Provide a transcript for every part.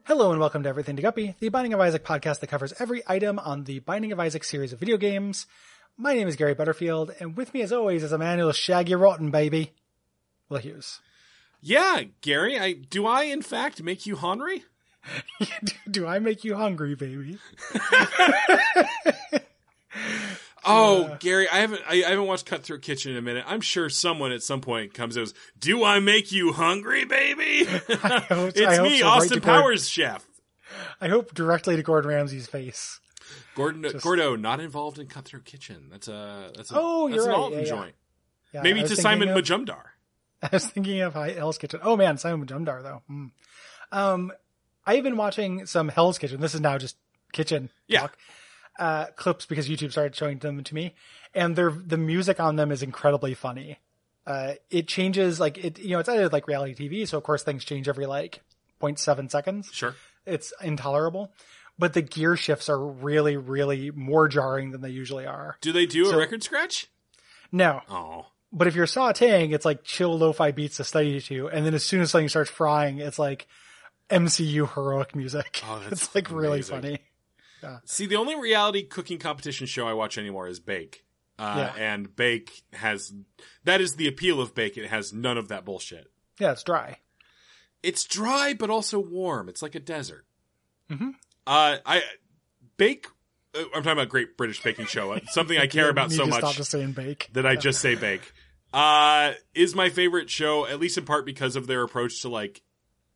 Hello and welcome to Everything to Guppy, the Binding of Isaac podcast that covers every item on the Binding of Isaac series of video games. My name is Gary Butterfield, and with me as always is a man who'll shag you rotten, baby, Will Hughes. Yeah, Gary, do I in fact make you hungry? Do I make you hungry, baby? Gary, I haven't watched Cutthroat Kitchen in a minute. I'm sure someone at some point comes and goes, "Do I make you hungry, baby?" It's me, so, Austin Powers, chef. I hope directly to Gordon Ramsay's face. Gordo, not involved in Cutthroat Kitchen. That's an right. Alton joint. Yeah, maybe to Simon Majumdar. I was thinking of Hell's Kitchen. Oh man, Simon Majumdar though. I've been watching some Hell's Kitchen. This is now just kitchen talk. Clips because YouTube started showing them to me, and the music on them is incredibly funny. It changes it's edited like reality TV, so of course things change every 0.7 seconds. Sure. It's intolerable, but the gear shifts are really, really more jarring than they usually are. Do they do a record scratch? No. Oh. But if you're sauteing, it's like chill lo-fi beats to study to, and then as soon as something starts frying, it's like MCU heroic music. Oh, that's it's really funny. Yeah. See, the only reality cooking competition show I watch anymore is Bake. And Bake that is the appeal of Bake. It has none of that bullshit. Yeah, it's dry. It's dry, but also warm. It's like a desert. Mm-hmm. Bake, I'm talking about Great British Baking Show. Something I care about so much stop just saying Bake. that I just say Bake. Is my favorite show, at least in part because of their approach to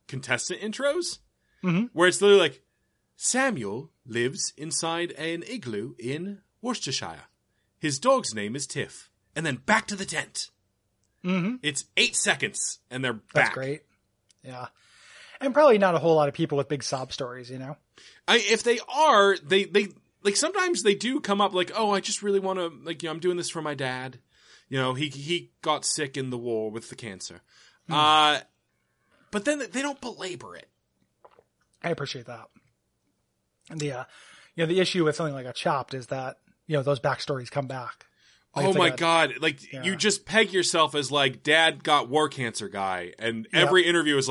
contestant intros. Mm-hmm. Where it's literally like, Samuel lives inside an igloo in Worcestershire. His dog's name is Tiff. And then back to the tent. Mm-hmm. It's 8 seconds, and they're back. That's great. Yeah. And probably not a whole lot of people with big sob stories, you know? If they are, they sometimes they do come up I just really want to, I'm doing this for my dad. He got sick in the war with the cancer. But then they don't belabor it. I appreciate that. And the issue with something like a Chopped is that, those backstories come back. Oh my God. You just peg yourself as dad got war cancer guy. And every interview is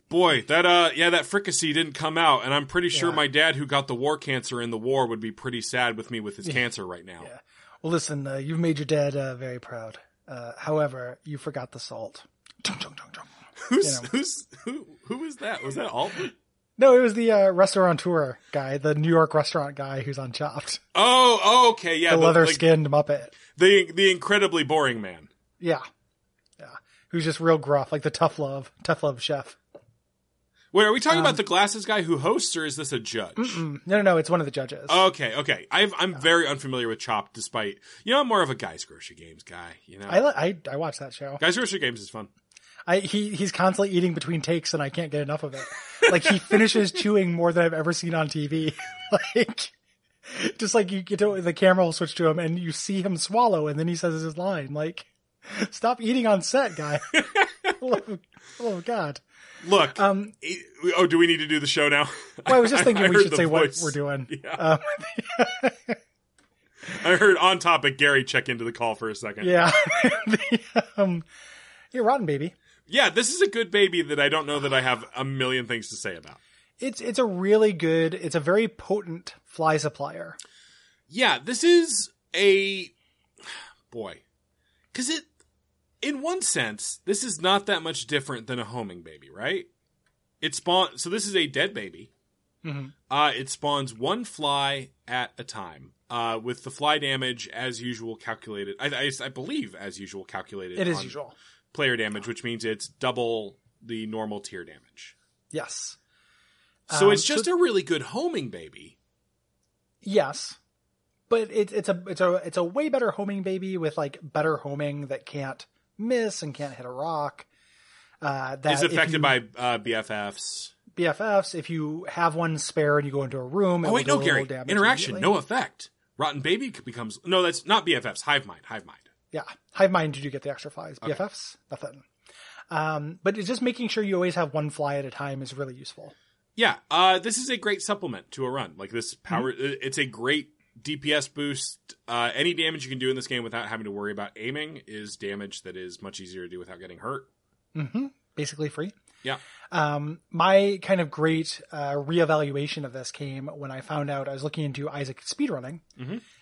boy, that fricassee didn't come out. And I'm pretty sure my dad who got the war cancer in the war would be pretty sad with me with his cancer right now. Yeah. Well, listen, you've made your dad very proud. However, you forgot the salt. Who was that? Was that Alton? No, it was the restaurateur guy, the New York restaurant guy who's on Chopped. Oh, okay, yeah. The leather-skinned Muppet. The incredibly boring man. Yeah. Yeah. Who's just real gruff, like the tough love chef. Wait, are we talking about the glasses guy who hosts, or is this a judge? No, it's one of the judges. Okay. I'm very unfamiliar with Chopped, despite, I'm more of a Guys Grocery Games guy, I watch that show. Guys Grocery Games is fun. He's constantly eating between takes, and I can't get enough of it. He finishes chewing more than I've ever seen on TV. Just you get to, the camera will switch to him, and you see him swallow, and then he says his line. Stop eating on set, guy. Oh God. Look. Do we need to do the show now? Well, I was just thinking we should say what we're doing. Yeah. I heard on topic Gary check into the call for a second. Yeah. You're rotten, baby. Yeah, this is a good baby that I don't know that I have a million things to say about. It's a really good, it's a very potent fly supplier. Yeah, this is because in one sense, this is not that much different than a homing baby, right? So this is a dead baby. Mm-hmm. It spawns one fly at a time, with the fly damage as usual calculated. I believe as usual calculated. It is usual. Player damage, which means it's double the normal tier damage. Yes. So it's just a really good homing baby. Yes. But it's a way better homing baby with better homing that can't miss and can't hit a rock. That is affected by BFFs. BFFs, if you have one spare and you go into a room, no, Gary. Interaction, no effect. Rotten baby becomes that's not BFFs. Hive mind. Yeah. Hive mind, did you get the extra flies? Okay. BFFs? Nothing. But it's just making sure you always have one fly at a time is really useful. Yeah. This is a great supplement to a run. This power, it's a great DPS boost. Any damage you can do in this game without having to worry about aiming is damage that is much easier to do without getting hurt. Mm-hmm. Basically free. Yeah. My kind of great reevaluation of this came when I found out I was looking into Isaac speedrunning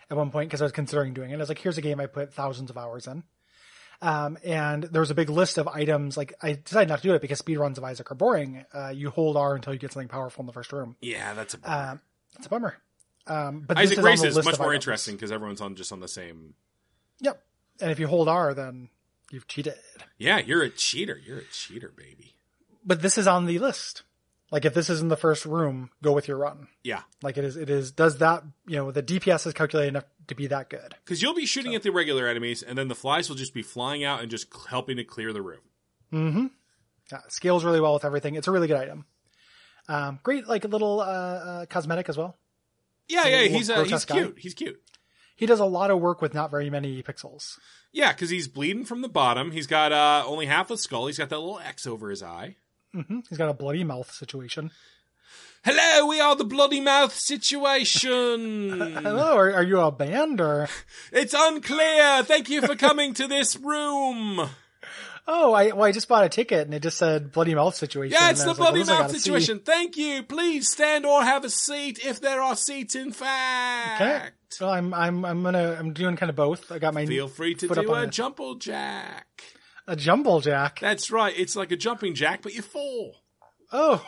at one point because I was considering doing it. I was like, here's a game I put thousands of hours in. And there was a big list of items. Like, I decided not to do it because speedruns of Isaac are boring. You hold R until you get something powerful in the first room. Yeah, that's a bummer. It's a bummer. But Isaac Race is much more interesting because everyone's just on the same. Yep. And if you hold R, then you've cheated. Yeah, you're a cheater. You're a cheater, baby. But this is on the list. Like, if this is in the first room, go with your run. Yeah. Like, it is, does that, the DPS is calculated enough to be that good. Because you'll be shooting at the regular enemies, and then the flies will just be flying out and just helping to clear the room. Mm-hmm. Yeah, it scales really well with everything. It's a really good item. Great, like, a little cosmetic as well. Yeah, he's cute. He's cute. He does a lot of work with not very many pixels. Yeah, because he's bleeding from the bottom. He's got only half a skull. He's got that little X over his eye. Mm-hmm. He's got a bloody mouth situation. Hello, we are the bloody mouth situation. Hello, are you a band or? It's unclear. Thank you for coming to this room. Oh, I just bought a ticket and it just said bloody mouth situation. Yeah, it's the bloody mouth situation. Thank you. Please stand or have a seat if there are seats. In fact. Okay. So I'm doing kind of both. I got my feel free to do a jumble jack. A jumble jack. That's right. It's like a jumping jack, but you fall. Oh.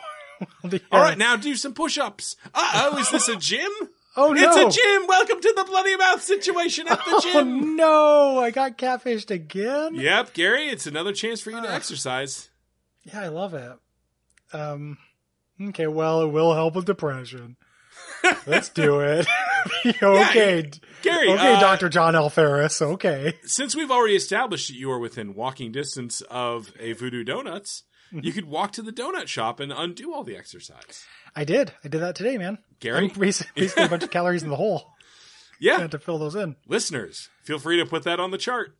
All right, now do some push-ups. Uh-oh, is this a gym? Oh, no. It's a gym. Welcome to the bloody mouth situation at the gym. Oh, no. I got catfished again. Yep, Gary, it's another chance for you to exercise. Yeah, I love it. Okay, well, it will help with depression. Let's do it. Okay. Yeah, Gary. Okay, Dr. John L. Ferris. Okay. Since we've already established that you are within walking distance of a Voodoo Donuts, you could walk to the donut shop and undo all the exercise. I did that today, man. Gary? I'm basically a bunch of calories in the hole. Yeah. I had to fill those in. Listeners, feel free to put that on the chart.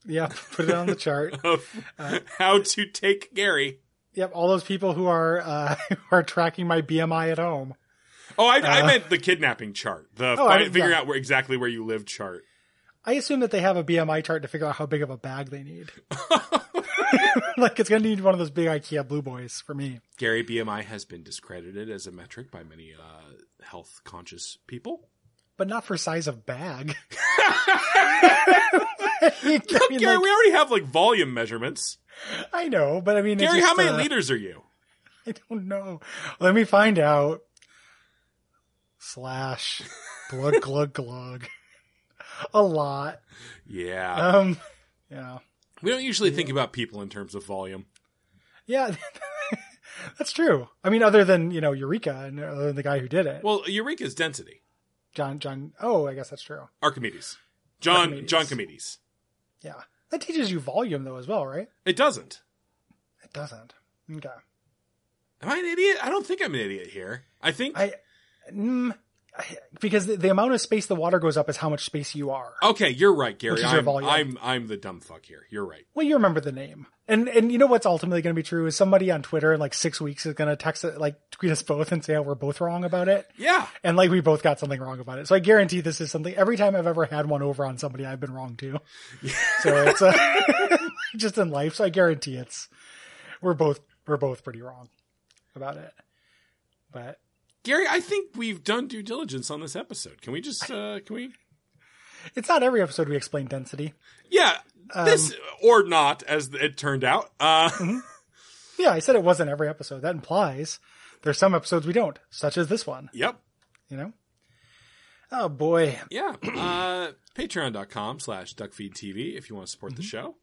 Yeah, put it on the chart. Of how to take Gary. Yep, all those people who are tracking my BMI at home. Oh, I meant the kidnapping chart. Figuring out exactly where you live chart. I assume that they have a BMI chart to figure out how big of a bag they need. Like, it's going to need one of those big IKEA blue boys for me. Gary, BMI has been discredited as a metric by many health-conscious people. But not for size of bag. Gary, we already have, volume measurements. I know, but I mean... Gary, how many liters are you? I don't know. Let me find out. / glug, glug, glug. A lot. Yeah. Yeah. We don't usually think about people in terms of volume. Yeah, that's true. I mean, other than, Eureka and other than the guy who did it. Well, Eureka's density. John. Oh, I guess that's true. Archimedes. John Archimedes. Yeah. That teaches you volume, though, as well, right? It doesn't. It doesn't. Okay. Am I an idiot? I don't think I'm an idiot here. I think... Because the amount of space the water goes up is how much space you are. Okay, you're right, Gary. Which is your volume. I'm the dumb fuck here. You're right. Well, you remember the name. And you know what's ultimately going to be true is somebody on Twitter in 6 weeks is going to tweet us both and say how we're both wrong about it. Yeah. And we both got something wrong about it. So I guarantee this is something, every time I've ever had one over on somebody, I've been wrong too. So it's just in life. So I guarantee we're both pretty wrong about it. But Gary, I think we've done due diligence on this episode. Can we just, can we? It's not every episode we explain density. Yeah. This, or not, as it turned out. Mm-hmm. Yeah, I said it wasn't every episode. That implies there's some episodes we don't, such as this one. Yep. Oh, boy. Yeah. Patreon.com/Duckfeed.tv if you want to support the show.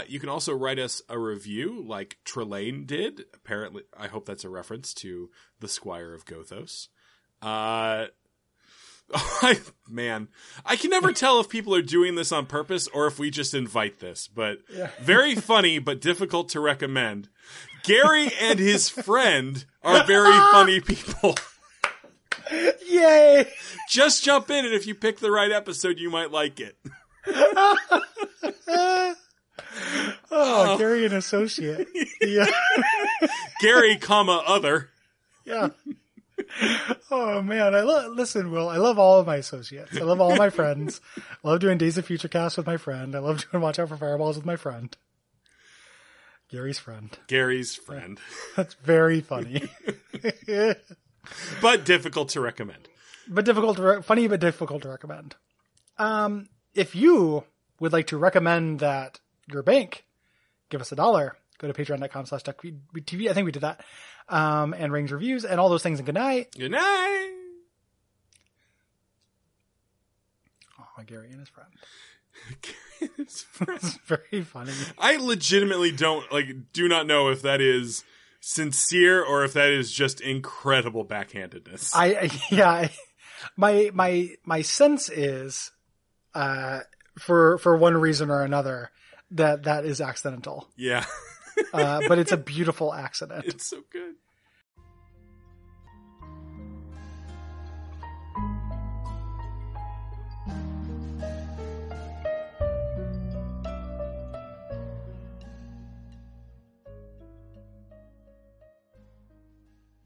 You can also write us a review like Trelane did. Apparently, I hope that's a reference to the Squire of Gothos. Man, I can never tell if people are doing this on purpose or if we just invite this, but very funny, but difficult to recommend. Gary and his friend are very funny people. Yay! Just jump in, and if you pick the right episode, you might like it. Gary and associate. Yeah. Gary, other. Yeah. Oh man, listen, Will. I love all of my associates. I love all my friends. I love doing Days of Future Cast with my friend. I love doing Watch Out for Fireballs with my friend. Gary's friend. Gary's friend. That's very funny. But difficult to recommend. Funny, but difficult to recommend. If you would like to recommend that your bank give us $1, go to patreon.com/duckfeed.tv. I think we did that. And rings, reviews, and all those things. And good night. Good night. Oh, Gary and his friend. Gary and his friend. It's very funny. I legitimately do not know if that is sincere or if that is just incredible backhandedness. My sense is, for one reason or another, that is accidental. Yeah. But it's a beautiful accident. It's so good.